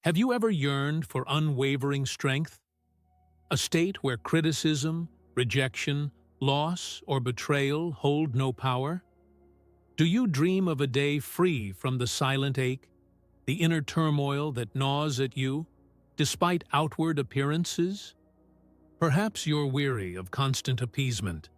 Have you ever yearned for unwavering strength? A state where criticism, rejection, loss, or betrayal hold no power? Do you dream of a day free from the silent ache, the inner turmoil that gnaws at you, despite outward appearances? Perhaps you're weary of constant appeasement,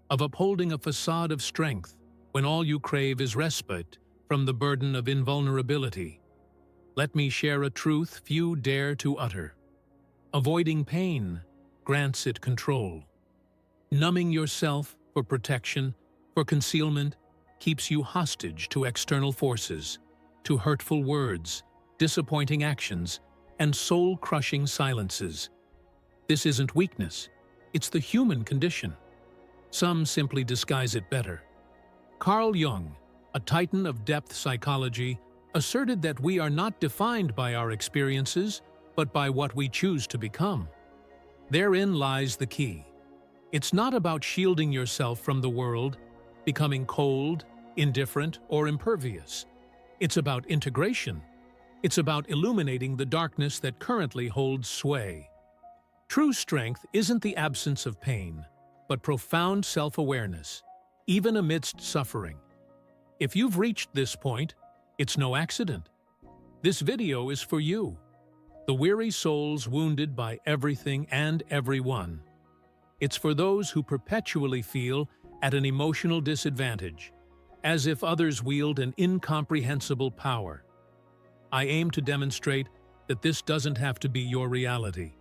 of upholding a facade of strength when all you crave is respite from the burden of invulnerability. Let me share a truth few dare to utter. Avoiding pain grants it control. Numbing yourself for protection, for concealment, keeps you hostage to external forces, to hurtful words, disappointing actions, and soul-crushing silences. This isn't weakness, it's the human condition. Some simply disguise it better. Carl Jung, a titan of depth psychology, asserted that we are not defined by our experiences, but by what we choose to become. Therein lies the key. It's not about shielding yourself from the world, becoming cold, indifferent, or impervious. It's about integration. It's about illuminating the darkness that currently holds sway. True strength isn't the absence of pain, but profound self-awareness, even amidst suffering. If you've reached this point, it's no accident. This video is for you, the weary souls wounded by everything and everyone. It's for those who perpetually feel at an emotional disadvantage, as if others wield an incomprehensible power. I aim to demonstrate that this doesn't have to be your reality.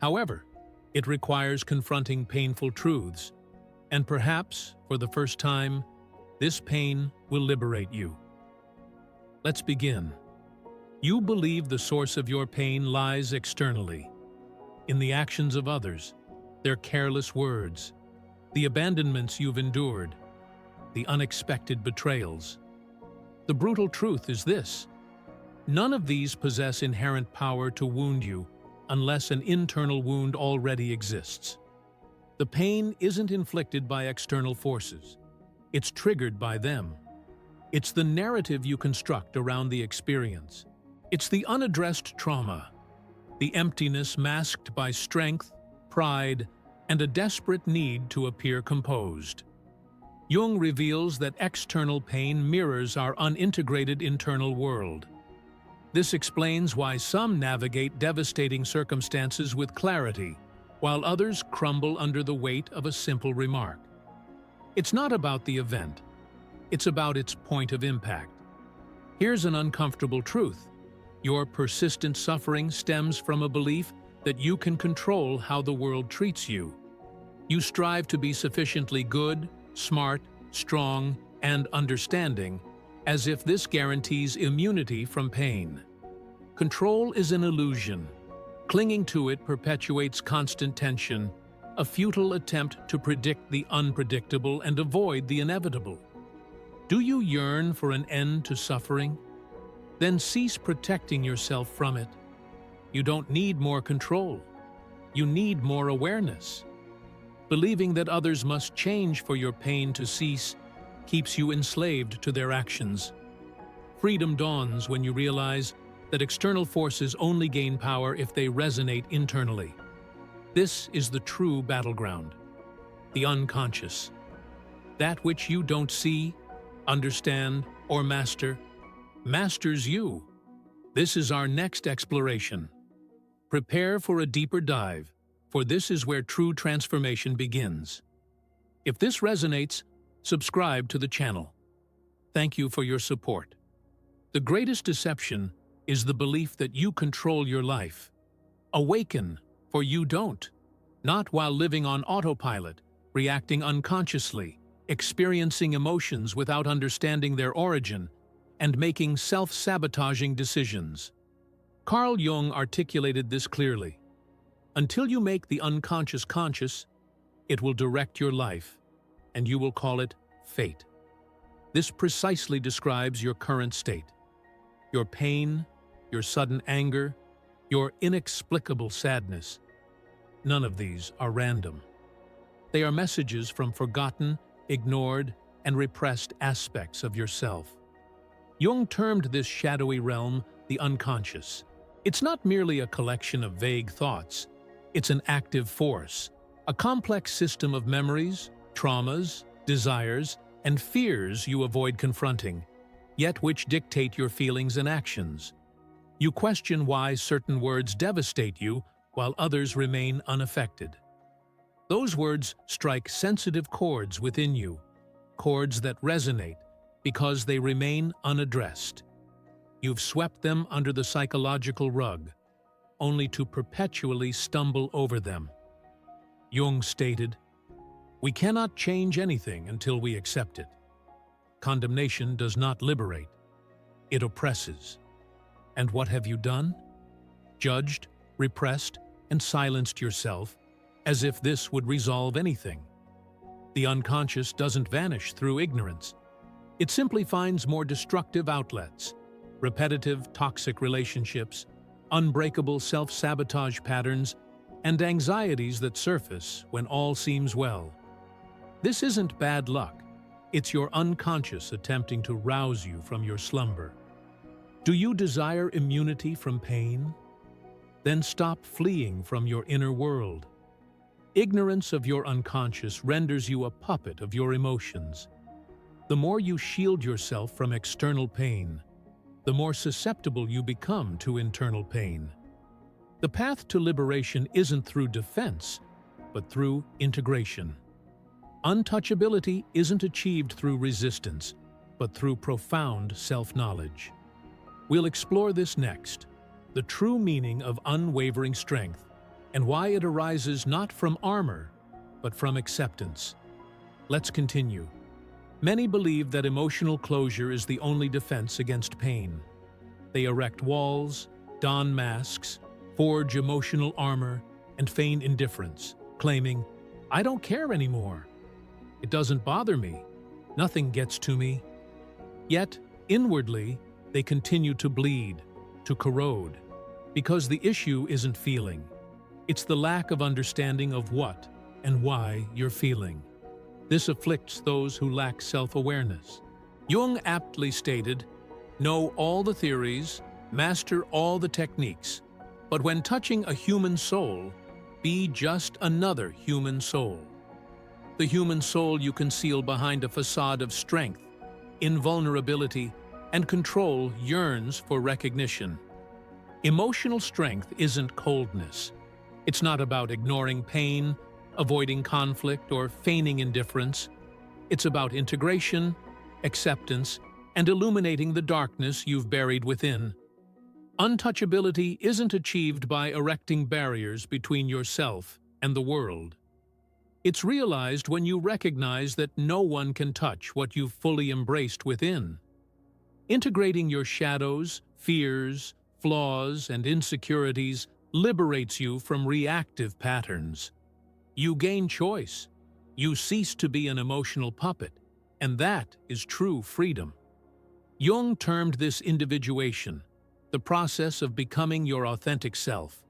However, it requires confronting painful truths, and perhaps, for the first time, this pain will liberate you. Let's begin. You believe the source of your pain lies externally, in the actions of others, their careless words, the abandonments you've endured, the unexpected betrayals. The brutal truth is this: none of these possess inherent power to wound you unless an internal wound already exists. The pain isn't inflicted by external forces. It's triggered by them. It's the narrative you construct around the experience. It's the unaddressed trauma, the emptiness masked by strength, pride, and a desperate need to appear composed. Jung reveals that external pain mirrors our unintegrated internal world. This explains why some navigate devastating circumstances with clarity, while others crumble under the weight of a simple remark. It's not about the event. It's about its point of impact. Here's an uncomfortable truth. Your persistent suffering stems from a belief that you can control how the world treats you. You strive to be sufficiently good, smart, strong, and understanding, as if this guarantees immunity from pain. Control is an illusion. Clinging to it perpetuates constant tension, a futile attempt to predict the unpredictable and avoid the inevitable. Do you yearn for an end to suffering? Then cease protecting yourself from it. You don't need more control. You need more awareness. Believing that others must change for your pain to cease keeps you enslaved to their actions. Freedom dawns when you realize that external forces only gain power if they resonate internally. This is the true battleground, the unconscious. That which you don't see, understand, or master, masters you. This is our next exploration. Prepare for a deeper dive, for this is where true transformation begins. If this resonates, subscribe to the channel. Thank you for your support. The greatest deception is the belief that you control your life. Awaken, for you don't. Not while living on autopilot, reacting unconsciously, experiencing emotions without understanding their origin, and making self-sabotaging decisions. Carl Jung articulated this clearly. Until you make the unconscious conscious, it will direct your life, and you will call it fate. This precisely describes your current state. Your pain, your sudden anger, your inexplicable sadness. None of these are random. They are messages from forgotten, ignored, and repressed aspects of yourself. Jung termed this shadowy realm the unconscious. It's not merely a collection of vague thoughts. It's an active force, a complex system of memories, traumas, desires, and fears you avoid confronting, yet which dictate your feelings and actions. You question why certain words devastate you while others remain unaffected. Those words strike sensitive chords within you, chords that resonate because they remain unaddressed. You've swept them under the psychological rug, only to perpetually stumble over them. Jung stated, "We cannot change anything until we accept it. Condemnation does not liberate, it oppresses. And what have you done? Judged, repressed, and silenced yourself, as if this would resolve anything. The unconscious doesn't vanish through ignorance. It simply finds more destructive outlets, repetitive toxic relationships, unbreakable self-sabotage patterns, and anxieties that surface when all seems well. This isn't bad luck. It's your unconscious attempting to rouse you from your slumber. Do you desire immunity from pain? Then stop fleeing from your inner world. Ignorance of your unconscious renders you a puppet of your emotions. The more you shield yourself from external pain, the more susceptible you become to internal pain. The path to liberation isn't through defense, but through integration. Untouchability isn't achieved through resistance, but through profound self-knowledge. We'll explore this next, the true meaning of unwavering strength, and why it arises not from armor, but from acceptance. Let's continue. Many believe that emotional closure is the only defense against pain. They erect walls, don masks, forge emotional armor, and feign indifference, claiming, "I don't care anymore. It doesn't bother me. Nothing gets to me." Yet, inwardly, they continue to bleed, to corrode, because the issue isn't feeling. It's the lack of understanding of what and why you're feeling. This afflicts those who lack self-awareness. Jung aptly stated, "Know all the theories, master all the techniques, but when touching a human soul, be just another human soul." The human soul you conceal behind a facade of strength, invulnerability, and control yearns for recognition. Emotional strength isn't coldness. It's not about ignoring pain, avoiding conflict, or feigning indifference. It's about integration, acceptance, and illuminating the darkness you've buried within. Untouchability isn't achieved by erecting barriers between yourself and the world. It's realized when you recognize that no one can touch what you've fully embraced within. Integrating your shadows, fears, flaws, and insecurities liberates you from reactive patterns. You gain choice. You cease to be an emotional puppet, and that is true freedom. Jung termed this individuation, the process of becoming your authentic self.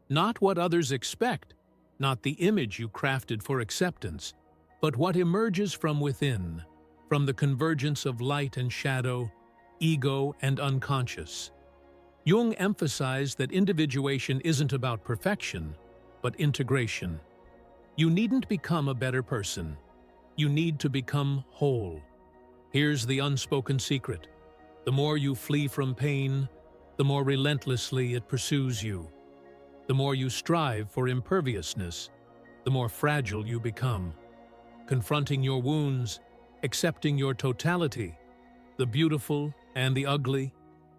Not what others expect, not the image you crafted for acceptance, but what emerges from within, from the convergence of light and shadow, ego and unconscious. Jung emphasized that individuation isn't about perfection, but integration. You needn't become a better person. You need to become whole. Here's the unspoken secret. The more you flee from pain, the more relentlessly it pursues you. The more you strive for imperviousness, the more fragile you become. Confronting your wounds, accepting your totality, the beautiful and the ugly,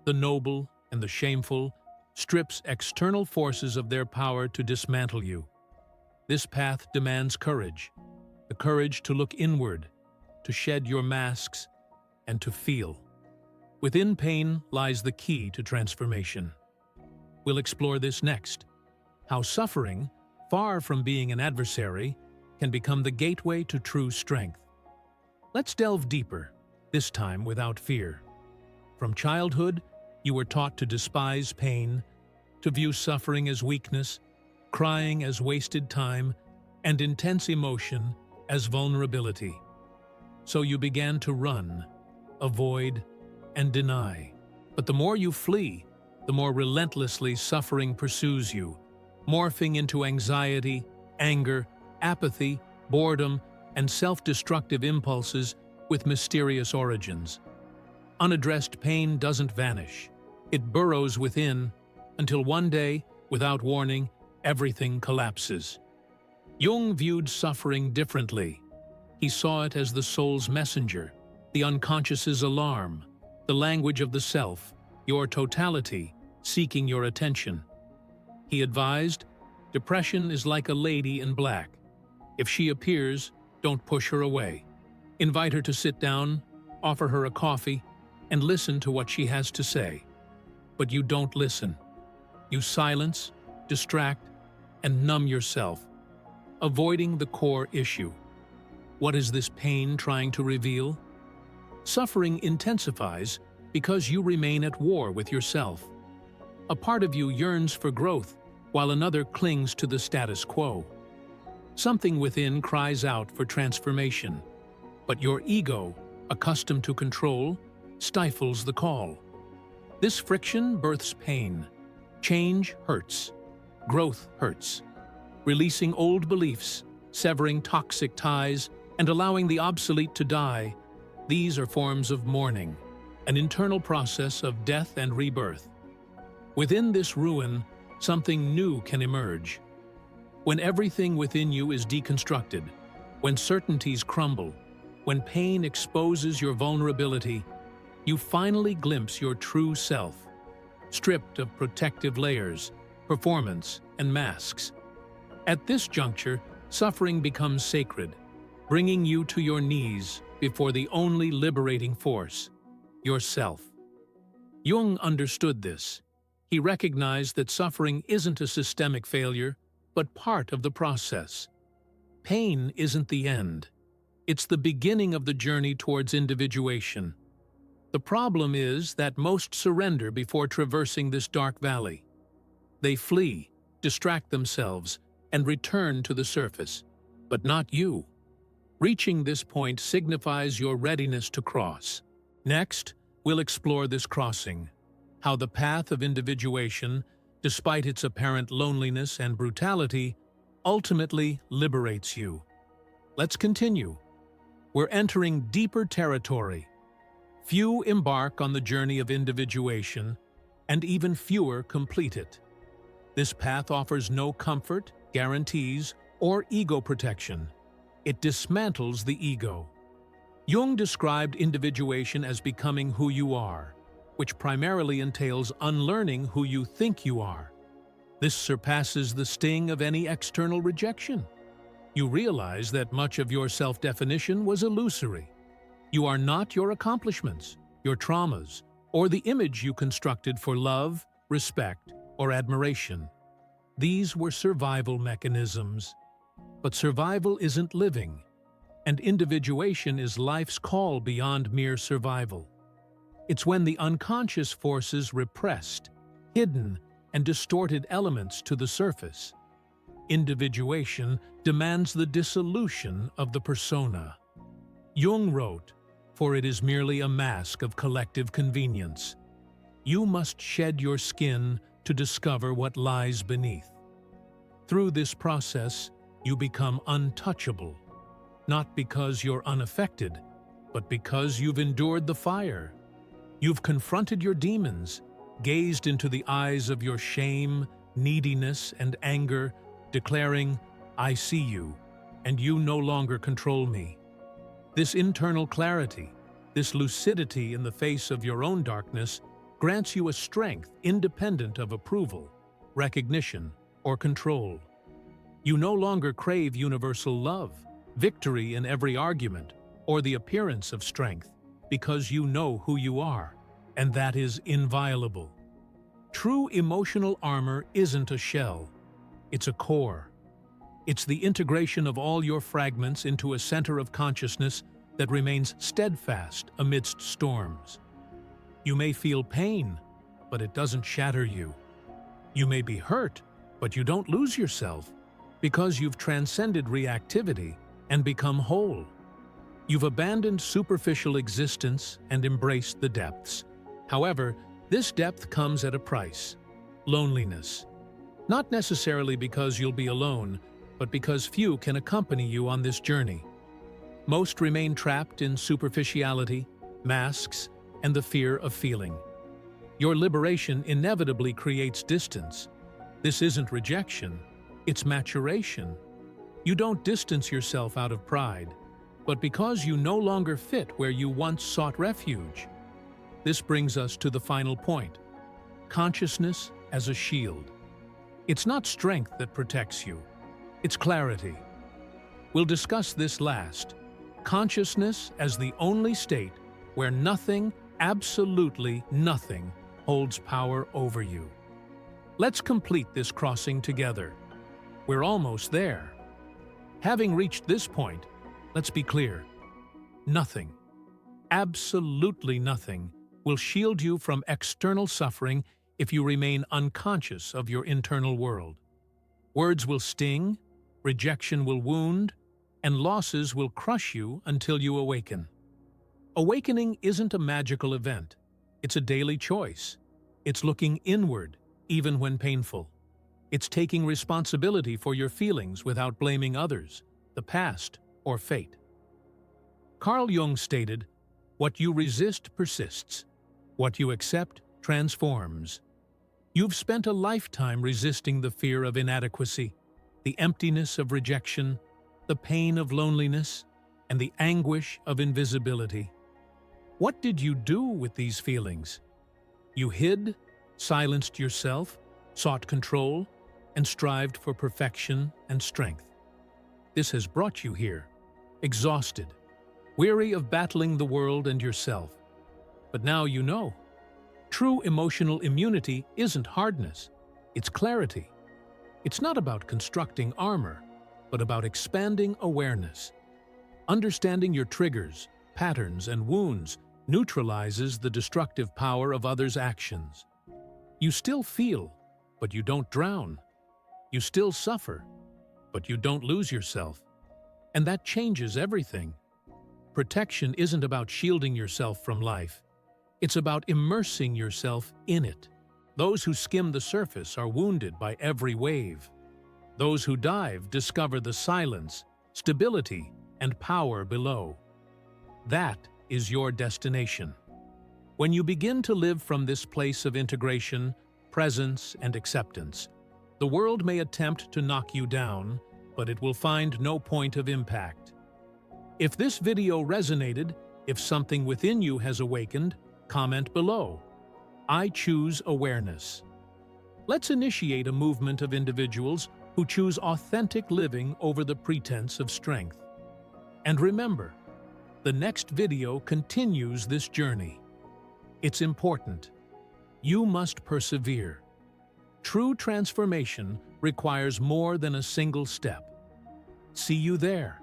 the noble and the shameful, strips external forces of their power to dismantle you. This path demands courage, the courage to look inward, to shed your masks, and to feel. Within pain lies the key to transformation. We'll explore this next, how suffering, far from being an adversary, can become the gateway to true strength. Let's delve deeper, this time without fear. From childhood, you were taught to despise pain, to view suffering as weakness, crying as wasted time, and intense emotion as vulnerability. So you began to run, avoid, and deny. But the more you flee, the more relentlessly suffering pursues you, morphing into anxiety, anger, apathy, boredom, and self-destructive impulses with mysterious origins. Unaddressed pain doesn't vanish. It burrows within until one day, without warning, everything collapses. Jung viewed suffering differently. He saw it as the soul's messenger, the unconscious's alarm, the language of the self, your totality, seeking your attention. He advised, depression is like a lady in black. If she appears, don't push her away. Invite her to sit down, offer her a coffee, and listen to what she has to say. But you don't listen. You silence, distract, and numb yourself, avoiding the core issue. What is this pain trying to reveal? Suffering intensifies because you remain at war with yourself. A part of you yearns for growth, while another clings to the status quo. Something within cries out for transformation, but your ego, accustomed to control, stifles the call. This friction births pain. Change hurts. Growth hurts. Releasing old beliefs, severing toxic ties, and allowing the obsolete to die, these are forms of mourning, an internal process of death and rebirth. Within this ruin, something new can emerge. When everything within you is deconstructed, when certainties crumble, when pain exposes your vulnerability, you finally glimpse your true self, stripped of protective layers, performance, and masks. At this juncture, suffering becomes sacred, bringing you to your knees before the only liberating force, yourself. Jung understood this. He recognized that suffering isn't a systemic failure, but part of the process. Pain isn't the end. It's the beginning of the journey towards individuation. The problem is that most surrender before traversing this dark valley. They flee, distract themselves, and return to the surface, but not you. Reaching this point signifies your readiness to cross. Next, we'll explore this crossing, how the path of individuation, despite its apparent loneliness and brutality, ultimately liberates you. Let's continue. We're entering deeper territory. Few embark on the journey of individuation, and even fewer complete it. This path offers no comfort, guarantees, or ego protection. It dismantles the ego. Jung described individuation as becoming who you are, which primarily entails unlearning who you think you are. This surpasses the sting of any external rejection. You realize that much of your self-definition was illusory. You are not your accomplishments, your traumas, or the image you constructed for love, respect, or admiration. These were survival mechanisms. But survival isn't living, and individuation is life's call beyond mere survival. It's when the unconscious forces repressed, hidden, and distorted elements to the surface. Individuation demands the dissolution of the persona. Jung wrote, "For it is merely a mask of collective convenience. You must shed your skin to discover what lies beneath." Through this process, you become untouchable, not because you're unaffected, but because you've endured the fire. You've confronted your demons, gazed into the eyes of your shame, neediness, and anger, declaring, "I see you, and you no longer control me." This internal clarity, this lucidity in the face of your own darkness, grants you a strength independent of approval, recognition, or control. You no longer crave universal love, victory in every argument, or the appearance of strength, because you know who you are, and that is inviolable. True emotional armor isn't a shell, it's a core. It's the integration of all your fragments into a center of consciousness that remains steadfast amidst storms. You may feel pain, but it doesn't shatter you. You may be hurt, but you don't lose yourself, because you've transcended reactivity and become whole. You've abandoned superficial existence and embraced the depths. However, This depth comes at a price: loneliness. Not necessarily because you'll be alone, but because few can accompany you on this journey. Most remain trapped in superficiality, masks, and the fear of feeling. Your liberation inevitably creates distance. This isn't rejection, it's maturation. You don't distance yourself out of pride, but because you no longer fit where you once sought refuge. This brings us to the final point: consciousness as a shield. It's not strength that protects you, it's clarity. We'll discuss this last: consciousness as the only state where nothing, absolutely nothing, holds power over you. Let's complete this crossing together. We're almost there. Having reached this point, let's be clear: nothing, absolutely nothing, will shield you from external suffering if you remain unconscious of your internal world. Words will sting, rejection will wound, and losses will crush you until you awaken. Awakening isn't a magical event. It's a daily choice. It's looking inward, even when painful. It's taking responsibility for your feelings without blaming others, the past, or fate. Carl Jung stated, "What you resist persists. What you accept transforms." You've spent a lifetime resisting the fear of inadequacy, the emptiness of rejection, the pain of loneliness, and the anguish of invisibility. What did you do with these feelings? You hid, silenced yourself, sought control, and strived for perfection and strength. This has brought you here, exhausted, weary of battling the world and yourself. But now you know. True emotional immunity isn't hardness, it's clarity. It's not about constructing armor, but about expanding awareness. Understanding your triggers, patterns, and wounds neutralizes the destructive power of others' actions. You still feel, but you don't drown. You still suffer, but you don't lose yourself. And that changes everything. Protection isn't about shielding yourself from life. It's about immersing yourself in it. Those who skim the surface are wounded by every wave. Those who dive discover the silence, stability, and power below. That is your destination. When you begin to live from this place of integration, presence, and acceptance, the world may attempt to knock you down, but it will find no point of impact. If this video resonated, if something within you has awakened, comment below. I choose awareness. Let's initiate a movement of individuals who choose authentic living over the pretense of strength. And remember, the next video continues this journey. It's important. You must persevere. True transformation requires more than a single step. See you there.